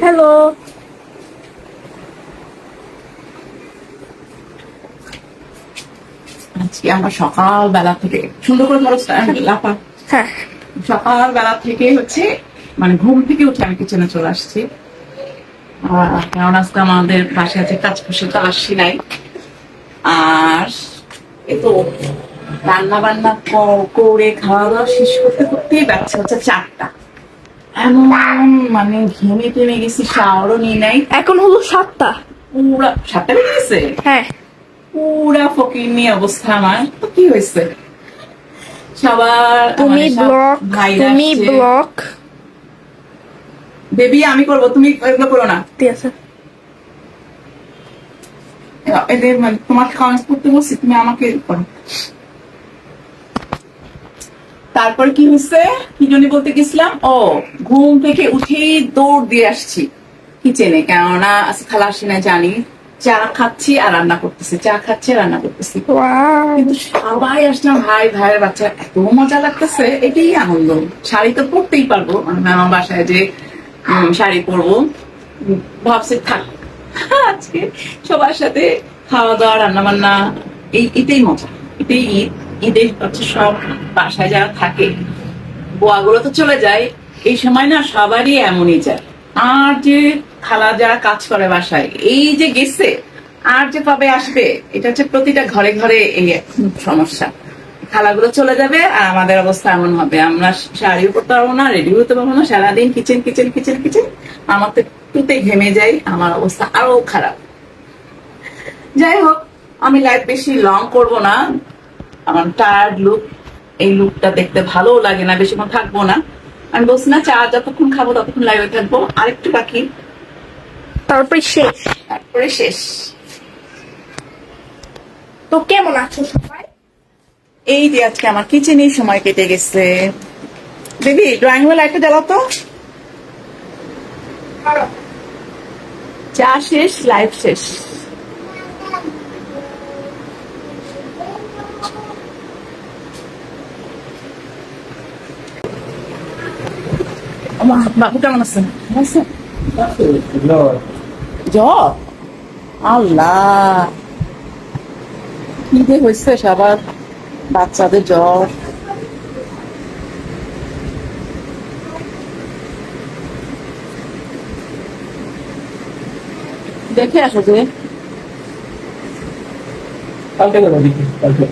Hello. আজকে আমরা সকালবেলা থেকে সুন্দর করে খরচ লাফা হ্যাঁ, সকালবেলা থেকে হচ্ছে মানে ঘুম থেকে উঠে আমি কিচেনে চলে আসছি। কারণ আজকে আমাদের বাসায় আছে কাজ করছে তো আসছি নাই। আর এতো রান্না বান্না করে খাওয়া দাওয়া শেষ করতে করতেই বাচ্চা হচ্ছে 4টা। এমন মানে ঘেমে টেমে গেছি, শাওয়ারও নিয়ে নাই। এখন হলো 7টা। পুরা 7টা বেজে গেছে, হ্যাঁ, পুরা ফকিন্নি অবস্থা। আমার তো কি হয়েছে, সবার তুমি মানে সব ব্লক, ভাইরা তুমি আসছে। ব্লক। বেবি আমি করবো, তুমি এগুলো করো না। ঠিক আছে। এদের মানে তোমাকে কমেন্ট করতে বলছি, তুমি আমাকে করো। তারপর কি হয়েছে, কি জন্য বলতে গেছিলাম, ও ঘুম থেকে উঠেই দৌড় দিয়ে আসছি কিচেনে, কেননা আজকে খালা আসি না জানি। চা খাচ্ছি আর রান্না করতেছি, চা খাচ্ছি আর রান্না করতেছি। ওয়াও, কিন্তু সবাই আসলাম, ভাইয়ের বাচ্চা, এত মজা লাগতেছে, এটাই আনন্দ। শাড়ি তো পরতেই পারবো, মানে আমার বাসায় যে শাড়ি পরবো, ভাবছি থাক আজকে সবার সাথে খাওয়া দাওয়া রান্না বান্না, এটাই মজা, এটাই ঈদ। ঈদে হচ্ছে সব বাসায় যারা থাকে, বুয়াগুলো তো চলে যায়, এই সময় না সবারই এমনই যায়। আর যে খালা যারা কাজ করে বাসায়, এই যে গেছে আর যে কবে আসবে, এটা হচ্ছে প্রতিটা ঘরে ঘরে এই সমস্যা। খালাগুলো চলে যাবে আর আমাদের অবস্থা এমন হবে, আমরা শাড়িও পরতে পারবো না, রেডি হতে পারবো না, সারাদিন কিচেন কিচেন কিচেন কিচেন। আমার তো একটুতে ঘেমে যাই, আমার অবস্থা আরো খারাপ। যাই হোক, আমি লাইফ বেশি লং করব না, আমার টায়ার্ড লুক, এই লুকটা দেখতে ভালো লাগে না, বেশিক্ষণ থাকবো না। আমি বলছি না, চা যতক্ষণ খাবো ততক্ষণ লাইভে থাকবো, আরেকটু বাকি, তারপরে শেষ। তারপরে শেষ। তো কেমন আছো সবাই? এই যে আজকে আমার কিচেনেই সময় কেটে গেছে। বেবি ড্রয়িং রুমে লাইটটা জ্বালাও তো। চা শেষ, লাইভ শেষ। বাবু কেমন আছে? জ্বর, আল্লাহ কি যে হয়েছে সবার বাচ্চাদের জ্বর। দেখে আসো যে কালকে যাবো দেখি কালকে।